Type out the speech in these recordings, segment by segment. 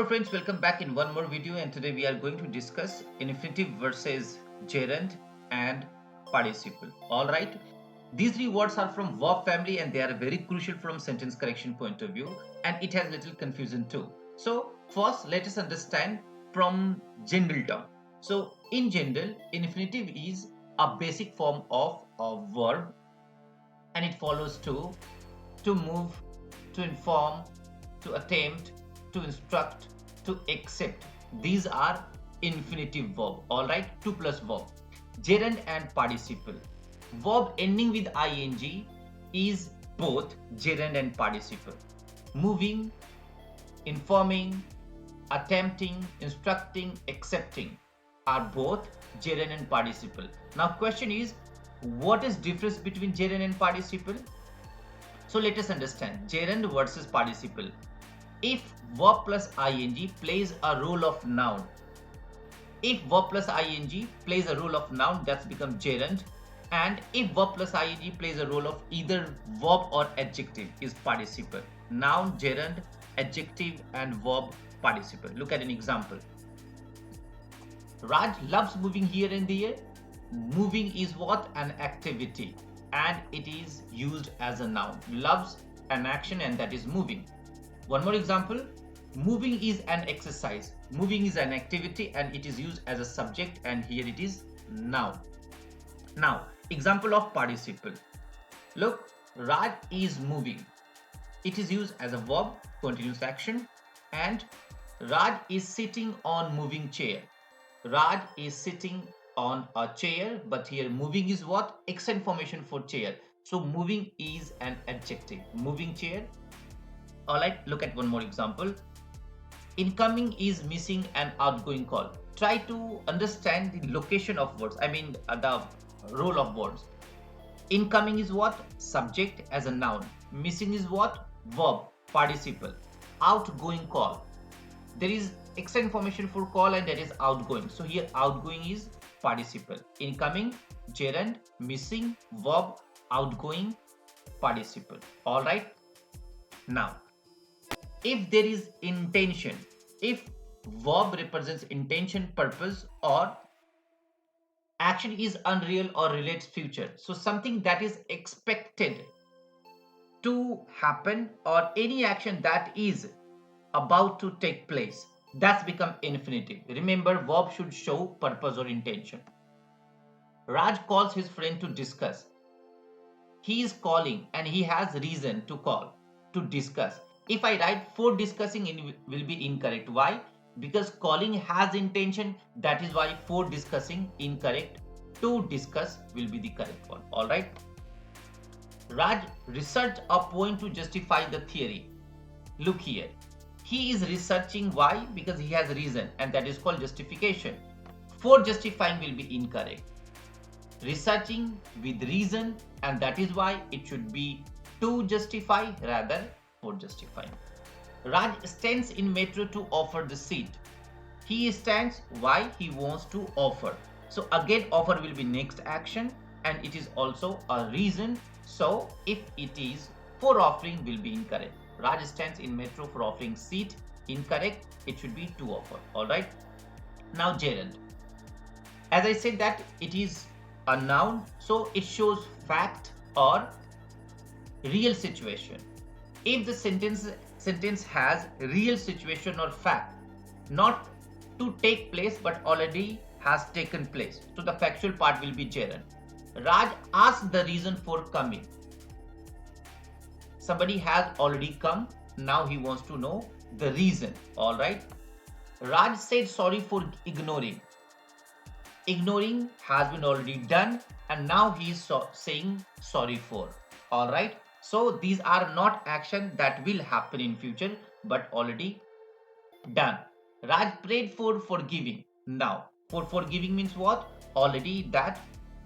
friends, welcome back in one more video, and today we are going to discuss infinitive versus gerund and participle. All right, these three words are from verb family and they are very crucial from sentence correction point of view, and it has little confusion too. So first let us understand from general term. So in general, infinitive is a basic form of a verb, and it follows to move, to inform, to attempt, to instruct, to accept. These are infinitive verb. All right, 2 plus verb. Gerund and participle. Verb ending with ing is both gerund and participle. Moving, informing, attempting, instructing, accepting are both gerund and participle. Now question is, what is difference between gerund and participle? So let us understand gerund versus participle. If verb plus ing plays a role of noun, if verb plus ing plays a role of noun, that's become gerund, and if verb plus ing plays a role of either verb or adjective, is participle. Noun gerund, adjective and verb participle. Look at an example. Raj loves moving here and there. Moving is what? An activity, and it is used as a noun. Loves an action, and that is moving. One more example. Moving is an exercise. Moving is an activity and it is used as a subject, and here it is noun. Now, example of participle. Look, Raj is moving. It is used as a verb, continuous action, and Raj is sitting on moving chair. Raj is sitting on a chair, but here moving is what? Accent formation for chair. So moving is an adjective. Moving chair. Alright, look at one more example. Incoming is missing an outgoing call. Try to understand the location of words, the role of words. Incoming is what? Subject as a noun. Missing is what? Verb, participle. Outgoing call. There is accent formation for call, and that is outgoing. So here outgoing is participle. Incoming, gerund, missing, verb, outgoing, participle. Alright. Now, if there is intention, if verb represents intention, purpose, or action is unreal or relates future, so something that is expected to happen or any action that is about to take place, that's become infinitive. Remember, verb should show purpose or intention. Raj calls his friend to discuss. He is calling and he has reason to call, to discuss. If I write for discussing, it will be incorrect. Why? Because calling has intention. That is why for discussing incorrect. To discuss will be the correct one. Alright. Raj researched a point to justify the theory. Look here. He is researching. Why? Because he has reason, and that is called justification. For justifying will be incorrect. Researching with reason, and that is why it should be to justify rather for justifying. Raj stands in metro to offer the seat. He stands. Why? He wants to offer. So again offer will be next action, and it is also a reason. So if it is for offering will be incorrect. Raj stands in metro for offering seat, incorrect. It should be to offer. Alright. Now gerund. As I said that it is a noun, so it shows fact or real situation. If the sentence has real situation or fact, not to take place but already has taken place, so the factual part will be gerund. Raj asked the reason for coming. Somebody has already come, now he wants to know the reason. All right. Raj said sorry for ignoring. Ignoring has been already done, and now he is saying sorry for. All right. So these are not action that will happen in future but already done. Raj prayed for forgiving. Now for forgiving means what? Already that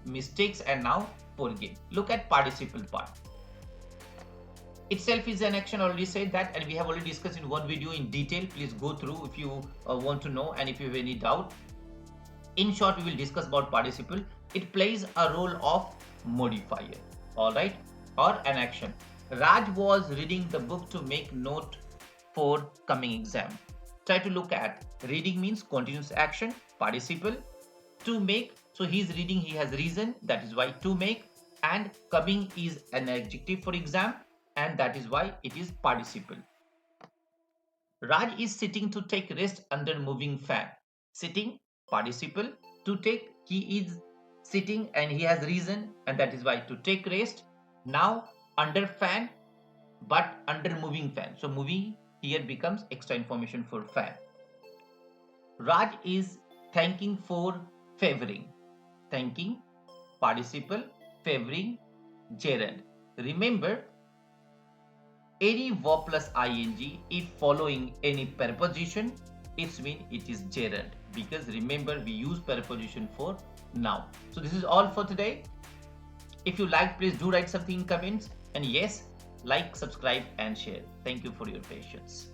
mistakes and now forgive. Look at participle part. Itself is an action, already said that, and we have already discussed in one video in detail. Please go through if you want to know, and if you have any doubt. In short, we will discuss about participle. It plays a role of modifier. All right. Or an action. Raj was reading the book to make note for coming exam. Try to look at reading means continuous action, participle. To make, so he's reading, he has reason, that is why to make. And coming is an adjective for exam, and that is why it is participle. Raj is sitting to take rest under moving fan. Sitting, participle. To take, he is sitting and he has reason, and that is why to take rest. Now under fan, but under moving fan. So moving here becomes extra information for fan. Raj is thanking for favoring. Thanking, participle, favoring, gerund. Remember, any verb plus ing, if following any preposition, it means it is gerund, because remember we use preposition for noun. So this is all for today. If you like, please do write something in comments, and yes, like, subscribe and share. Thank you for your patience.